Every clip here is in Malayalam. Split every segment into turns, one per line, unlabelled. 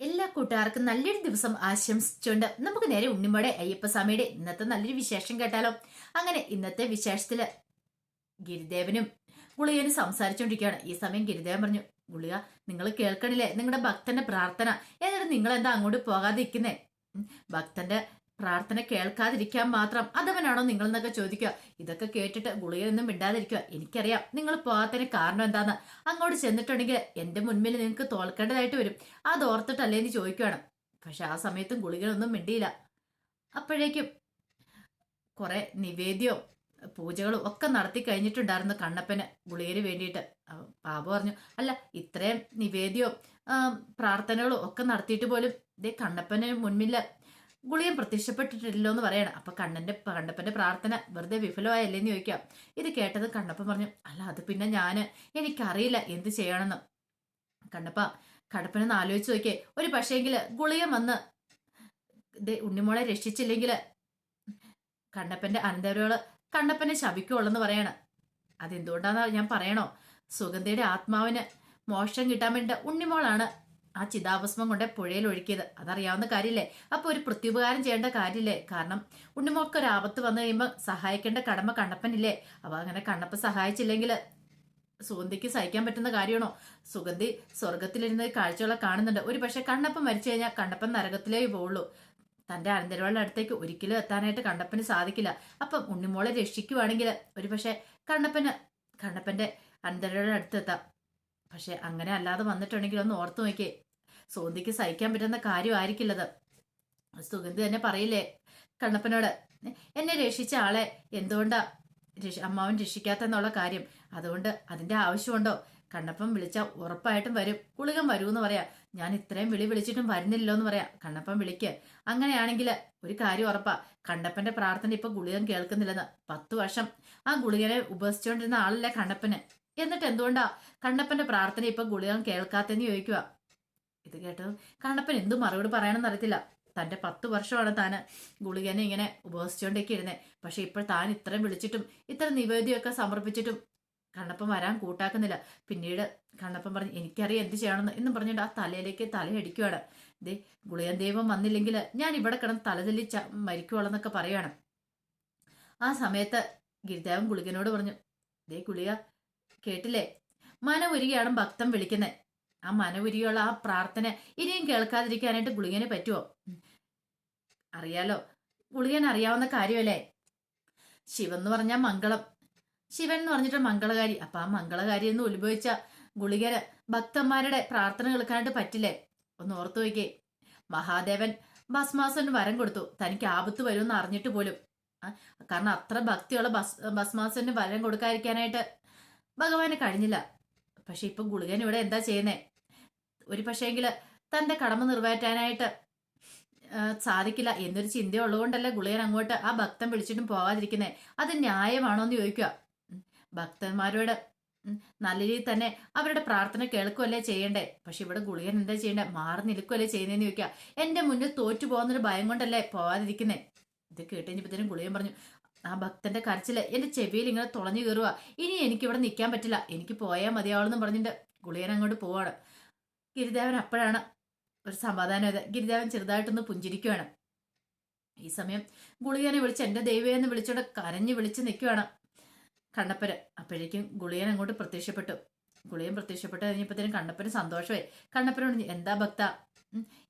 എല്ലാ കൂട്ടുകാർക്കും നല്ലൊരു ദിവസം ആശംസിച്ചുകൊണ്ട് നമുക്ക് നേരെ ഉണ്ണിമോടെ അയ്യപ്പസ്വാമിയുടെ ഇന്നത്തെ നല്ലൊരു വിശേഷം കേട്ടാലോ. അങ്ങനെ ഇന്നത്തെ വിശേഷത്തില് ഗിരിദേവനും ഗുളികനും സംസാരിച്ചുകൊണ്ടിരിക്കുകയാണ്. ഈ സമയം ഗിരിദേവൻ പറഞ്ഞു, ഗുളിക നിങ്ങൾ കേൾക്കണില്ലേ നിങ്ങളുടെ ഭക്തന്റെ പ്രാർത്ഥന, എന്നിട്ട് നിങ്ങൾ എന്താ അങ്ങോട്ട് പോകാതെ ഇരിക്കുന്നേ? ഭക്തന്റെ പ്രാർത്ഥന കേൾക്കാതിരിക്കാൻ മാത്രം അതവനാണോ നിങ്ങൾ എന്നൊക്കെ ചോദിക്കുക. ഇതൊക്കെ കേട്ടിട്ട് ഗുളികയൊന്നും മിണ്ടാതിരിക്കുക. എനിക്കറിയാം നിങ്ങൾ പോകാത്തതിന് കാരണം എന്താന്ന്. അങ്ങോട്ട് ചെന്നിട്ടുണ്ടെങ്കിൽ എന്റെ മുൻപിൽ നിങ്ങൾക്ക് തോൽക്കേണ്ടതായിട്ട് വരും. അത് ഓർത്തിട്ടല്ലേ എന്ന് ചോദിക്കുകയാണ്. പക്ഷെ ആ സമയത്തും ഗുളികനൊന്നും മിണ്ടിയില്ല. അപ്പോഴേക്കും കുറെ നിവേദ്യവും പൂജകളും ഒക്കെ നടത്തി കഴിഞ്ഞിട്ടുണ്ടായിരുന്നു കണ്ണപ്പന് ഗുളികന് വേണ്ടിയിട്ട്. പാപ പറഞ്ഞു, അല്ല ഇത്രയും നിവേദ്യവും പ്രാർത്ഥനകളും ഒക്കെ നടത്തിയിട്ട് പോലും ഇതേ കണ്ണപ്പന് മുൻപില്ല ഗുളികൻ പ്രത്യക്ഷപ്പെട്ടിട്ടില്ലല്ലോ എന്ന് പറയണം. അപ്പൊ കണ്ണപ്പന്റെ പ്രാർത്ഥന വെറുതെ വിഫലമായല്ലേന്ന് ചോദിക്കാം. ഇത് കേട്ടത് കണ്ണപ്പൻ പറഞ്ഞു, അല്ല അത് പിന്നെ എനിക്കറിയില്ല എന്ത് ചെയ്യണമെന്ന്. കണ്ണപ്പ കണ്ണപ്പനെന്ന് ആലോചിച്ച് നോക്കിയേ, ഒരു പക്ഷേങ്കില് ഗുളികൻ വന്ന് ഉണ്ണിമോളെ രക്ഷിച്ചില്ലെങ്കിൽ കണ്ണപ്പന്റെ അനന്തരവള് കണ്ണപ്പനെ ശപിക്കുള്ളെന്ന് പറയണം. അതെന്തുകൊണ്ടാന്ന് ഞാൻ പറയണോ? സുഗന്ധിയുടെ ആത്മാവിന് മോക്ഷം കിട്ടാൻ വേണ്ടി ഉണ്ണിമോളാണ് ആ ചിതാഭസ്മം കൊണ്ട് പുഴയിൽ ഒഴുക്കിയത്. അതറിയാവുന്ന കാര്യമില്ലേ? അപ്പൊ ഒരു പ്രത്യുപകാരം ചെയ്യേണ്ട കാര്യമില്ലേ? കാരണം ഉണ്ണിമോൾക്ക് ഒരു ആപത്ത് വന്നു കഴിയുമ്പോൾ സഹായിക്കേണ്ട കടമ കണ്ണപ്പനില്ലേ? അപ്പൊ അങ്ങനെ കണ്ണപ്പൻ സഹായിച്ചില്ലെങ്കിൽ സുഗന്ധിക്ക് സഹിക്കാൻ പറ്റുന്ന കാര്യമാണോ? സുഗന്ധി സ്വർഗത്തിലിരുന്ന് കാഴ്ചകളെ കാണുന്നുണ്ട്. ഒരു പക്ഷെ കണ്ണപ്പൻ മരിച്ചു കഴിഞ്ഞാൽ കണ്ണപ്പൻ നരകത്തിലേക്ക് പോവുള്ളൂ. തന്റെ അനന്തരവളുടെ അടുത്തേക്ക് ഒരിക്കലും എത്താനായിട്ട് കണ്ണപ്പന് സാധിക്കില്ല. അപ്പം ഉണ്ണിമോളെ രക്ഷിക്കുവാണെങ്കിൽ ഒരു പക്ഷെ കണ്ണപ്പന്റെ അനന്തരവളുടെ അടുത്തെത്താം. പക്ഷെ അങ്ങനെ അല്ലാതെ വന്നിട്ടുണ്ടെങ്കിൽ ഒന്ന് ഓർത്തു നോക്കിയേ, സുഗന്ധിക്ക് സഹിക്കാൻ പറ്റുന്ന കാര്യമായിരിക്കില്ലത്. സുഗന്ധി തന്നെ പറയില്ലേ കണ്ണപ്പനോട്, എന്നെ രക്ഷിച്ച ആളെ എന്തുകൊണ്ടാ അമ്മാവൻ രക്ഷിക്കാത്തെന്നുള്ള കാര്യം. അതുകൊണ്ട് അതിന്റെ ആവശ്യമുണ്ടോ? കണ്ണപ്പൻ വിളിച്ചാൽ ഉറപ്പായിട്ടും വരും. ഗുളികൻ വരൂന്ന് പറയാ. ഞാൻ ഇത്രയും വിളിച്ചിട്ടും വരുന്നില്ലല്ലോ എന്ന് പറയാം. കണ്ണപ്പൻ വിളിക്ക്. അങ്ങനെയാണെങ്കിൽ ഒരു കാര്യം ഉറപ്പാ, കണ്ണപ്പന്റെ പ്രാർത്ഥന ഇപ്പൊ ഗുളികൻ കേൾക്കുന്നില്ലെന്ന്. 10 വർഷം ആ ഗുളികനെ ഉപസിച്ചുകൊണ്ടിരുന്ന ആളല്ലേ കണ്ണപ്പന്. എന്നിട്ട് എന്തുകൊണ്ടാ കണ്ണപ്പന്റെ പ്രാർത്ഥന ഇപ്പൊ ഗുളികൻ കേൾക്കാത്തെന്ന് ചോദിക്കുക. ഇത് കേട്ടത് കണ്ണപ്പൻ എന്തു മറുപടി പറയണമെന്ന് അറിയത്തില്ല. തന്റെ 10 വർഷമാണ് താന് ഗുളികനെ ഇങ്ങനെ ഉപസിച്ചുകൊണ്ടേക്ക് ഇരുന്നത്. പക്ഷെ ഇപ്പോൾ താൻ ഇത്രയും വിളിച്ചിട്ടും ഇത്ര നിവേദ്യമൊക്കെ സമർപ്പിച്ചിട്ടും കണ്ണപ്പൻ വരാൻ കൂട്ടാക്കുന്നില്ല. പിന്നീട് കണ്ണപ്പൻ പറഞ്ഞു, എനിക്കറിയാം എന്ത് ചെയ്യണമെന്ന് എന്നും പറഞ്ഞിട്ട് ആ തലയിലേക്ക് തലയടിക്കുകയാണ്. ദേ ഗുളികൻ ദൈവം വന്നില്ലെങ്കിൽ ഞാൻ ഇവിടെ കിടന്ന് തലതല്ലി മരിക്കുവോളെന്നൊക്കെ പറയുകയാണ്. ആ സമയത്ത് ഗിരിദേവൻ ഗുളികനോട് പറഞ്ഞു, ദേ ഗുളിക കേട്ടില്ലേ, മനമുരുകിയാണ് ഭക്തൻ വിളിക്കുന്നത്. ആ മനമുരുകിയുള്ള ആ പ്രാർത്ഥന ഇനിയും കേൾക്കാതിരിക്കാനായിട്ട് ഗുളികന് പറ്റുമോ? അറിയാലോ, ഗുളികൻ അറിയാവുന്ന കാര്യമല്ലേ. ശിവൻ എന്ന് പറഞ്ഞാൽ മംഗളം, ശിവൻ എന്ന് പറഞ്ഞിട്ട് മംഗളകാരി. അപ്പൊ ആ മംഗളകാരി എന്ന് ഉത്ഭവിച്ച ഗുളികന് ഭക്തന്മാരുടെ പ്രാർത്ഥന കേൾക്കാനായിട്ട് പറ്റില്ലേ? ഒന്ന് ഓർത്തു വയ്ക്കേ. മഹാദേവൻ ഭസ്മാസുരന് വരം കൊടുത്തു, തനിക്ക് ആപത്ത് വരുമെന്ന് അറിഞ്ഞിട്ട് പോലും. കാരണം അത്ര ഭക്തിയുള്ള ഭസ്മാസുരന് വരം കൊടുക്കാതിരിക്കാനായിട്ട് ഭഗവാന് കഴിഞ്ഞില്ല. പക്ഷെ ഇപ്പൊ ഗുളികൻ ഇവിടെ എന്താ ചെയ്യുന്നേ? ഒരു പക്ഷേങ്കില് തന്റെ കടമ നിറവേറ്റാനായിട്ട് സാധിക്കില്ല എന്നൊരു ചിന്തയുള്ളതുകൊണ്ടല്ല ഗുളികൻ അങ്ങോട്ട് ആ ഭക്തൻ വിളിച്ചിട്ടും പോകാതിരിക്കുന്നേ. അത് ന്യായമാണോ എന്ന് ചോദിക്കുക. ഭക്തന്മാരോട് നല്ല രീതിയിൽ തന്നെ അവരുടെ പ്രാർത്ഥന കേൾക്കുമല്ലേ ചെയ്യണ്ടേ? പക്ഷെ ഇവിടെ ഗുളികൻ എന്താ ചെയ്യണ്ടേ? മാറി നിൽക്കുമല്ലേ ചെയ്യുന്നതെന്ന് ചോദിക്കുക. എന്റെ മുന്നിൽ തോറ്റു പോകുന്നൊരു ഭയം കൊണ്ടല്ലേ പോവാതിരിക്കുന്നേ. ഇത് കേട്ടുകഴിഞ്ഞപ്പോഴത്തേനും ഗുളികൻ പറഞ്ഞു, ആ ഭക്തന്റെ കരച്ചില് എന്റെ ചെവിയിൽ ഇങ്ങനെ തുളഞ്ഞു കയറുക. ഇനി എനിക്കിവിടെ നിൽക്കാൻ പറ്റില്ല, എനിക്ക് പോയാൽ മതിയാവെന്ന് പറഞ്ഞിട്ട് ഗുളികൻ അങ്ങോട്ട് പോവാണ്. ഗിരിദേവൻ അപ്പോഴാണ് ഒരു സമാധാനം. ഗിരിദേവൻ ചെറുതായിട്ടൊന്ന് പുഞ്ചിരിക്കുകയാണ്. ഈ സമയം ഗുളികനെ വിളിച്ച് എന്റെ ദൈവമെന്ന് വിളിച്ചോണ്ട് കരഞ്ഞു വിളിച്ച് നിൽക്കുകയാണ് കണ്ണപ്പന്. അപ്പോഴേക്കും ഗുളികൻ അങ്ങോട്ട് പ്രത്യക്ഷപ്പെട്ടു. ഗുളികൻ പ്രത്യക്ഷപ്പെട്ട് കഴിഞ്ഞപ്പോഴത്തേനും കണ്ണപ്പന് സന്തോഷമായി. കണ്ണപ്പനോട്, എന്താ ഭക്ത,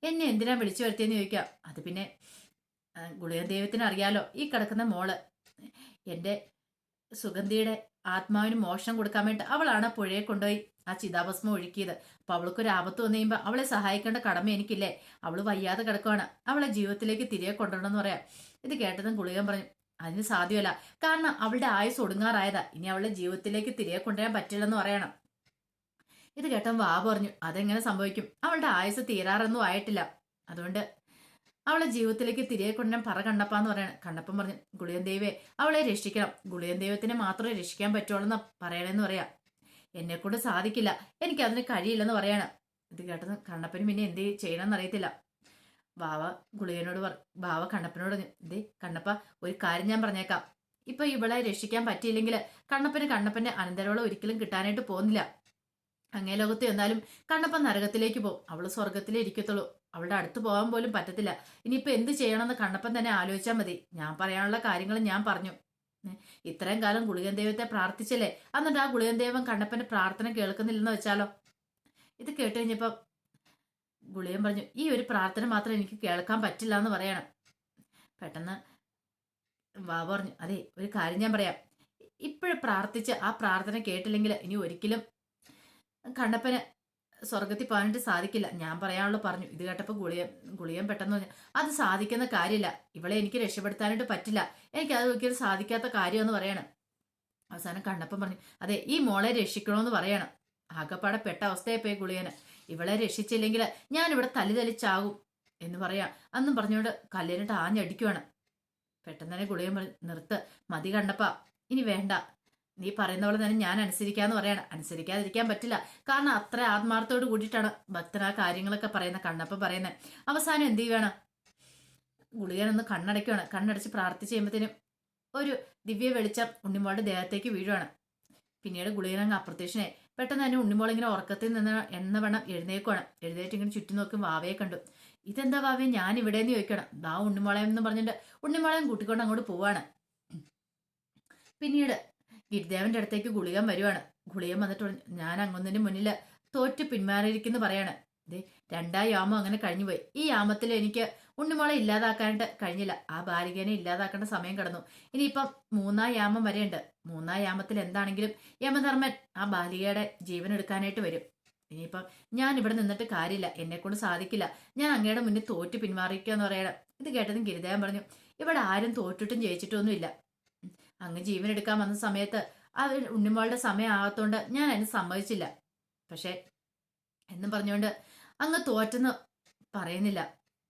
എന്നെ എന്തിനാ വിളിച്ചു വരുത്തിയെന്ന് ചോദിക്കാം. അത് പിന്നെ ഗുളികൻ ദൈവത്തിന് അറിയാലോ, ഈ കിടക്കുന്ന മോള് എന്റെ സുഗന്ധിയുടെ ആത്മാവിന് മോഷണം കൊടുക്കാൻ വേണ്ടി അവളാണ് പുഴയെ കൊണ്ടുപോയി ആ ചിതാഭസ്മം ഒഴുക്കിയത്. അപ്പൊ അവൾക്കൊരു ആപത്ത് വന്നു കഴിയുമ്പോൾ അവളെ സഹായിക്കേണ്ട കടമ എനിക്കില്ലേ? അവള് വയ്യാതെ കിടക്കുവാണ്, അവളെ ജീവിതത്തിലേക്ക് തിരികെ കൊണ്ടുവരണമെന്ന് പറയാം. ഇത് കേട്ടതും ഗുളികൻ പറഞ്ഞു, അതിന് സാധ്യമല്ല. കാരണം അവളുടെ ആയുസ് ഒടുങ്ങാറായതാ, ഇനി അവളുടെ ജീവിതത്തിലേക്ക് തിരികെ കൊണ്ടുവരാൻ പറ്റില്ലെന്ന് പറയണം. ഇത് കേട്ടതും വാ പറഞ്ഞു, അതെങ്ങനെ സംഭവിക്കും? അവളുടെ ആയുസ് തീരാറൊന്നും ആയിട്ടില്ല. അതുകൊണ്ട് അവളെ ജീവിതത്തിലേക്ക് തിരികെ കൊണ്ടുവരാൻ പറ കണ്ണപ്പാന്ന് പറയണം. കണ്ണപ്പൻ പറഞ്ഞു, ഗുളികൻ ദൈവേ അവളെ രക്ഷിക്കണം, ഗുളികൻ ദൈവത്തിനെ മാത്രമേ രക്ഷിക്കാൻ പറ്റുള്ളൂ പറയണെന്ന് പറയാം. എന്നെ കൊണ്ട് സാധിക്കില്ല, എനിക്ക് അതിന് കഴിയില്ലെന്ന് പറയാണ്. ഇത് കേട്ടത് കണ്ണപ്പന് പിന്നെ എന്ത് ചെയ്യണമെന്ന് അറിയത്തില്ല. ബാവ ഗുളികനോട് ബാവ കണ്ണപ്പനോട് എന്തേ കണ്ണപ്പ, ഒരു കാര്യം ഞാൻ പറഞ്ഞേക്കാം. ഇപ്പൊ ഇവളെ രക്ഷിക്കാൻ പറ്റിയില്ലെങ്കിൽ കണ്ണപ്പന്റെ അനന്തരവളെ ഒരിക്കലും കിട്ടാനായിട്ട് പോകുന്നില്ല. അങ്ങേ ലോകത്ത് എന്നാലും കണ്ണപ്പൻ നരകത്തിലേക്ക് പോകും, അവള് സ്വർഗത്തിലേ ഇരിക്കത്തുള്ളൂ. അവളുടെ അടുത്ത് പോകാൻ പോലും പറ്റത്തില്ല. ഇനിയിപ്പോ എന്ത് ചെയ്യണമെന്ന് കണ്ണപ്പൻ തന്നെ ആലോചിച്ചാൽ മതി. ഞാൻ പറയാനുള്ള കാര്യങ്ങൾ ഞാൻ പറഞ്ഞു. ഏ, ഇത്രയും കാലം ഗുളികൻ ദൈവത്തെ പ്രാർത്ഥിച്ചല്ലേ, എന്നിട്ട് ആ ഗുളികൻ ദൈവം കണ്ണപ്പന്റെ പ്രാർത്ഥന കേൾക്കുന്നില്ലെന്ന് വെച്ചാലോ? ഇത് കേട്ട് കഴിഞ്ഞപ്പോ ഗുളികൻ പറഞ്ഞു, ഈ ഒരു പ്രാർത്ഥന മാത്രം എനിക്ക് കേൾക്കാൻ പറ്റില്ല എന്ന് പറയണം. പെട്ടെന്ന് വാ പറഞ്ഞു, അതെ ഒരു കാര്യം ഞാൻ പറയാം. ഇപ്പോഴും പ്രാർത്ഥിച്ച് ആ പ്രാർത്ഥന കേട്ടില്ലെങ്കിൽ ഇനി ഒരിക്കലും കണ്ണപ്പന് സ്വർഗത്തിൽ പോകാനായിട്ട് സാധിക്കില്ല. ഞാൻ പറയാനുള്ള പറഞ്ഞു. ഇത് കേട്ടപ്പോൾ ഗുളിയൻ പെട്ടെന്ന് പറഞ്ഞു, അത് സാധിക്കുന്ന കാര്യമില്ല, ഇവളെ എനിക്ക് രക്ഷപ്പെടുത്താനായിട്ട് പറ്റില്ല, എനിക്ക് അത് ഒരിക്കലും സാധിക്കാത്ത കാര്യമെന്ന് പറയണം. അവസാനം കണ്ണപ്പൻ പറഞ്ഞു, അതെ ഈ മോളെ രക്ഷിക്കണമെന്ന് പറയണം. ആകപ്പാടെ പെട്ട അവസ്ഥയായി പോയി ഗുളിയന്. ഇവളെ രക്ഷിച്ചില്ലെങ്കിൽ ഞാൻ ഇവിടെ തല്ലിച്ചാകും എന്ന് പറയാം അന്നും പറഞ്ഞുകൊണ്ട് കല്ലിനിട്ട് ആഞ്ഞടിക്കുവാണ്. പെട്ടെന്ന് തന്നെ ഗുളികൻ പറഞ്ഞു, നിർത്ത്, മതി കണ്ണപ്പ, ഇനി വേണ്ട, നീ പറയുന്ന പോലെ തന്നെ ഞാൻ അനുസരിക്കാന്ന് പറയാണ്. അനുസരിക്കാതിരിക്കാൻ പറ്റില്ല, കാരണം അത്ര ആത്മാർത്ഥത്തോട് കൂടിയിട്ടാണ് ഭക്തൻ ആ കാര്യങ്ങളൊക്കെ പറയുന്നത്, കണ്ണപ്പ പറയുന്നത്. അവസാനം എന്ത് ചെയ്യുകയാണ്, ഗുളികൻ ഒന്ന് കണ്ണടയ്ക്കുവാണ്. കണ്ണടച്ച് പ്രാർത്ഥിച്ച് കഴിയുമ്പോഴത്തേനും ഒരു ദിവ്യ വെളിച്ചം ഉണ്ണിമോളുടെ ദേഹത്തേക്ക് വീഴുവാണ്. പിന്നീട് ഗുളികൻ അങ്ങ് അപ്രത്യക്ഷനായി. പെട്ടെന്ന് തന്നെ ഉണ്ണിമോൾ ഇങ്ങനെ ഉറക്കത്തിൽ നിന്ന് എണ്ണവണ്ണം എഴുന്നേക്കുവാണ്. എഴുന്നേറ്റ് ഇങ്ങനെ ചുറ്റും നോക്കും വാവയെ കണ്ടു. ഇതെന്താ വാവേ ഞാൻ ഇവിടെയെന്ന് ചോദിക്കണം. ദാ ഉണ്ണിമോളെ എന്ന് പറഞ്ഞിട്ട് ഉണ്ണിമോളെയും കൂട്ടിക്കൊണ്ട് അങ്ങോട്ട് പോവാണ്. പിന്നീട് ഗിരിദേവന്റെ അടുത്തേക്ക് ഗുളികൻ വരുവാണ്. ഗുളികൻ വന്നിട്ട് പറഞ്ഞു, ഞാൻ അങ്ങൊന്നിന് മുന്നിൽ തോറ്റ് പിന്മാറിയിരിക്കുന്നു പറയാണ്. ദേ 2 യാമം അങ്ങനെ കഴിഞ്ഞുപോയി. ഈ യാമത്തിൽ എനിക്ക് ഉണ്ണിമോളെ ഇല്ലാതാക്കാനായിട്ട് കഴിഞ്ഞില്ല. ആ ബാലികനെ ഇല്ലാതാക്കേണ്ട സമയം കടന്നു. ഇനിയിപ്പം 3 യാമം വരെയുണ്ട്. 3 യാമത്തിൽ എന്താണെങ്കിലും യമധർമ്മൻ ആ ബാലികയുടെ ജീവൻ എടുക്കാനായിട്ട് വരും. ഇനിയിപ്പം ഞാൻ ഇവിടെ നിന്നിട്ട് കാര്യമില്ല, എന്നെ കൊണ്ട് സാധിക്കില്ല, ഞാൻ അങ്ങയുടെ മുന്നിൽ തോറ്റ് പിന്മാറിക്കുക എന്ന് പറയണം. ഇത് കേട്ടതും ഗിരിദേവൻ പറഞ്ഞു, ഇവിടെ ആരും തോറ്റിട്ടും ജയിച്ചിട്ടൊന്നുമില്ല. അങ്ങ് ജീവൻ എടുക്കാൻ വന്ന സമയത്ത് അത് ഉണ്ണിമോളുടെ സമയം ആകത്തോണ്ട് ഞാൻ അതിന് സമ്മതിച്ചില്ല. പക്ഷെ എന്നും പറഞ്ഞുകൊണ്ട് അങ്ങ് തോറ്റെന്ന് പറയുന്നില്ല.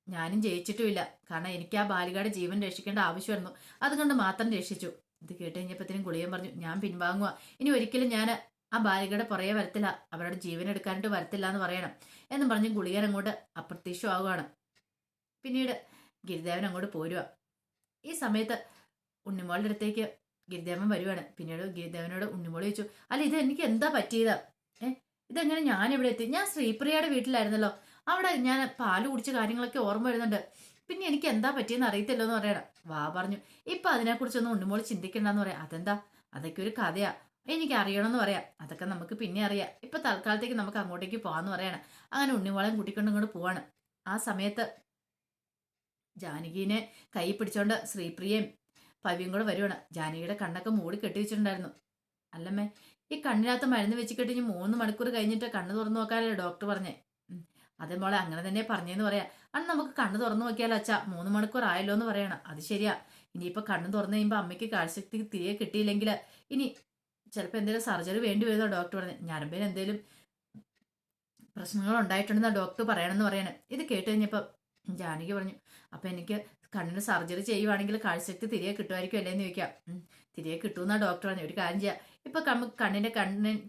ഞാനും ജയിച്ചിട്ടുമില്ല, കാരണം എനിക്ക് ആ ബാലികയുടെ ജീവൻ രക്ഷിക്കേണ്ട ആവശ്യമായിരുന്നു, അതുകൊണ്ട് മാത്രം രക്ഷിച്ചു. ഇത് കേട്ട് കഴിഞ്ഞപ്പോഴത്തേനും ഗുളികൻ പറഞ്ഞു, ഞാൻ പിൻവാങ്ങുക, ഇനി ഒരിക്കലും ഞാൻ ആ ബാലികയുടെ പുറകെ വരത്തില്ല, അവരുടെ ജീവൻ എടുക്കാനായിട്ട് വരത്തില്ല എന്ന് പറയണം എന്നും പറഞ്ഞ് ഗുളികൻ അങ്ങോട്ട് അപ്രത്യക്ഷമാവുകയാണ്. പിന്നീട് ഗിരിദേവൻ അങ്ങോട്ട് പോരുക. ഈ സമയത്ത് ഉണ്ണിമോളുടെ അടുത്തേക്ക് ഗിരിദേവൻ വരുവാണ്. പിന്നീട് ഗിരിദേവനോട് ഉണ്ണിമോൾ ചോദിച്ചു, അല്ല ഇത് എനിക്ക് എന്താ പറ്റിയത്, ഇതെങ്ങനെ ഞാൻ ഇവിടെ എത്തി? ഞാൻ ശ്രീപ്രിയയുടെ വീട്ടിലായിരുന്നല്ലോ, അവിടെ ഞാൻ പാല് കുടിച്ച കാര്യങ്ങളൊക്കെ ഓർമ്മ വരുന്നുണ്ട്, പിന്നെ എനിക്ക് എന്താ പറ്റിയെന്ന് അറിയത്തില്ലോ എന്ന് പറയണം. വാ പറഞ്ഞു, ഇപ്പൊ അതിനെക്കുറിച്ചൊന്നും ഉണ്ണിമോൾ ചിന്തിക്കണ്ടെന്ന് പറയാം. അതെന്താ, അതൊക്കെ ഒരു കഥയാ, എനിക്ക് അറിയണമെന്ന് പറയാം, അതൊക്കെ നമുക്ക് പിന്നെ അറിയാം, ഇപ്പൊ തൽക്കാലത്തേക്ക് നമുക്ക് അങ്ങോട്ടേക്ക് പോകാന്ന് പറയണം. അങ്ങനെ ഉണ്ണിമോളെയും കൂട്ടിക്കൊണ്ട് ഇങ്ങോട്ട് പോവാണ്. ആ സമയത്ത് ജാനകിനെ കൈ പിടിച്ചോണ്ട് ശ്രീപ്രിയയും പവിയും കൂടെ വരുവാണ്. ജാനകിയുടെ കണ്ണൊക്കെ മൂടി കെട്ടി വെച്ചിട്ടുണ്ടായിരുന്നു. അല്ലമ്മേ, ഈ കണ്ണിനകത്ത് മരുന്ന് വെച്ച് കെട്ടിഞ്ഞ് 3 മണിക്കൂർ കഴിഞ്ഞിട്ട് കണ്ണ് തുറന്നു നോക്കാനല്ലേ ഡോക്ടർ പറഞ്ഞേ? അതേ മോളെ അങ്ങനെ തന്നെ പറഞ്ഞേന്ന് പറയാ. അന്ന് നമുക്ക് കണ്ണ് തുറന്നു നോക്കിയാലോ അച്ഛാ, 3 മണിക്കൂർ ആയല്ലോ എന്ന് പറയണം. അത് ശരിയാ, ഇനിയിപ്പൊ കണ്ണ് തുറന്നു കഴിയുമ്പോ അമ്മയ്ക്ക് കാഴ്ചശക്തി തിരികെ കിട്ടിയില്ലെങ്കിൽ ഇനി ചിലപ്പോൾ എന്തെങ്കിലും സർജറി വേണ്ടി വരുന്നോ ഡോക്ടർ പറഞ്ഞു. ഞരമ്പിന് എന്തെങ്കിലും പ്രശ്നങ്ങൾ ഉണ്ടായിട്ടുണ്ടെന്നാ ഡോക്ടർ പറയണമെന്ന് പറയണേ. ഇത് കേട്ട് കഴിഞ്ഞപ്പോൾ ജാനകി പറഞ്ഞു, അപ്പൊ എനിക്ക് കണ്ണിന് സർജറി ചെയ്യുവാണെങ്കിൽ കാഴ്ചശക്തി തിരികെ കിട്ടുമായിരിക്കും അല്ലേന്ന് ചോദിക്കാം. തിരികെ കിട്ടുമെന്നാ ഡോക്ടർ പറഞ്ഞു. ഒരു കാര്യം ചെയ്യാം, ഇപ്പൊ കണ്ണിന്റെ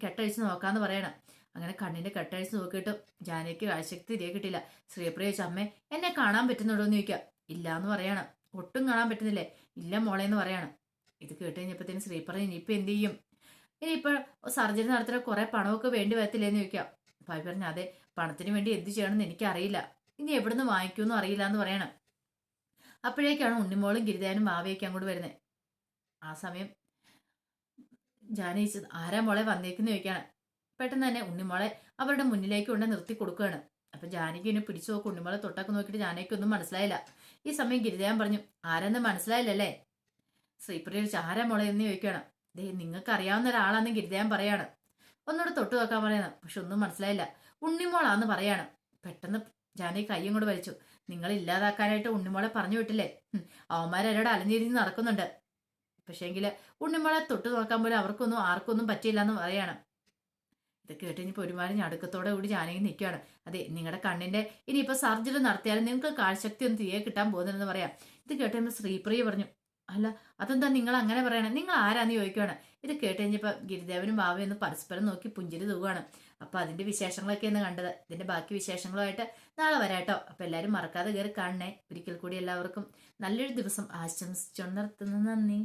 കെട്ടഴിച്ച് നോക്കാന്ന് പറയണം. അങ്ങനെ കണ്ണിന്റെ കെട്ടഴിച്ച് നോക്കിയിട്ട് ജാനകിക്ക് കാഴ്ചശക്തി തിരികെ കിട്ടില്ല. ശ്രീപ്രിയ ചോദിച്ചു, അമ്മേ എന്നെ കാണാൻ പറ്റുന്നുണ്ടോ എന്ന് ചോദിക്കാം. ഇല്ല എന്ന് പറയണം. ഒട്ടും കാണാൻ പറ്റുന്നില്ലേ? ഇല്ല മോളെ എന്ന് പറയണം. ഇത് കേട്ട് കഴിഞ്ഞപ്പോഴത്തേന് ശ്രീപ്രിയ ഇനിയിപ്പൊ എന്ത് ചെയ്യും? ഇനിയിപ്പോൾ സർജറി നടത്തുന്ന കുറെ പണമൊക്കെ വേണ്ടി വരത്തില്ലേന്ന് ചോദിക്കാം. ഭാവി പറഞ്ഞു, അതെ, പണത്തിന് വേണ്ടി എന്ത് ചെയ്യണമെന്ന് എനിക്കറിയില്ല, ഇനി എവിടുന്ന് വാങ്ങിക്കുമെന്നും അറിയില്ല എന്ന് പറയണം. അപ്പോഴേക്കാണ് ഉണ്ണിമോളും ഗിരിദേവനും ഭാവിയൊക്കെ അങ്ങോട്ട് വരുന്നത്. ആ സമയം ജാനകിച്ചത്, ആരാ മോളെ വന്നേക്കെന്ന് ചോദിക്കാണ്. പെട്ടെന്ന് തന്നെ ഉണ്ണിമോളെ അവരുടെ മുന്നിലേക്ക് കൊണ്ട് നിർത്തി കൊടുക്കുകയാണ്. അപ്പൊ ജാനകി എന്നെ പിടിച്ചു നോക്കും. ഉണ്ണിമോളെ തൊട്ടൊക്കെ നോക്കിയിട്ട് ജാനകിക്ക് ഒന്നും മനസ്സിലായില്ല. ഈ സമയം ഗിരിദേവൻ പറഞ്ഞു, ആരെന്ന് മനസ്സിലായില്ലല്ലേ? ശ്രീപ്രിയ ചോദിച്ചു, ആരാ മോളെ എന്ന് ചോദിക്കുകയാണ്. ദേ നിങ്ങൾക്ക് അറിയാവുന്ന ഒരാളാന്ന് ഗിരിദേവൻ പറയാണ്. ഒന്നുകൂടെ തൊട്ട് നോക്കാൻ പറയുന്നത്, പക്ഷെ ഒന്നും മനസ്സിലായില്ല. ഉണ്ണിമോളാന്ന് പറയാണ്. പെട്ടെന്ന് ജാനകി കയ്യും കൂടെ വലിച്ചു. നിങ്ങൾ ഇല്ലാതാക്കാനായിട്ട് ഉണ്ണിമോളെ പറഞ്ഞു വിട്ടില്ലേ? അവന്മാരോട് അലഞ്ഞിരിഞ്ഞ് നടക്കുന്നുണ്ട്, പക്ഷേങ്കില് ഉണ്ണിമോളെ തൊട്ട് നോക്കാൻ പോലും അവർക്കൊന്നും ആർക്കൊന്നും പറ്റിയില്ല എന്ന് പറയാണ്. ഇത് കേട്ട് കഴിഞ്ഞപ്പോൾ ഒരുമാതിരി ഞടുക്കത്തോടെ കൂടി ജാനകി നിൽക്കുകയാണ്. അതെ, നിങ്ങളുടെ കണ്ണിന്റെ ഇനിയിപ്പോ സർജറി നടത്തിയാലും നിങ്ങൾക്ക് കാഴ്ചശക്തി ഒന്നും തിരികെ കിട്ടാൻ പോകുന്നില്ലെന്ന് പറയാം. ഇത് കേട്ട് കഴിയുമ്പോൾ ശ്രീപ്രിയ പറഞ്ഞു, അല്ല അതെന്താ നിങ്ങൾ അങ്ങനെ പറയണേ, നിങ്ങൾ ആരാന്ന് ചോദിക്കുവാണ്. ഇത് കേട്ട് കഴിഞ്ഞപ്പോൾ ഗിരിദേവനും ഭാവയും ഒന്ന് പരസ്പരം നോക്കി പുഞ്ചിരി തൂവാണ്. അപ്പൊ അതിന്റെ വിശേഷങ്ങളൊക്കെയാണ് കണ്ടത്. ഇതിന്റെ ബാക്കി വിശേഷങ്ങളുമായിട്ട് നാളെ വരാട്ടോ. അപ്പൊ എല്ലാവരും മറക്കാതെ കയറി കാണണേ. ഒരിക്കൽ കൂടി എല്ലാവർക്കും നല്ലൊരു ദിവസം ആശംസിച്ചു നിർത്തുന്നു. നന്ദി.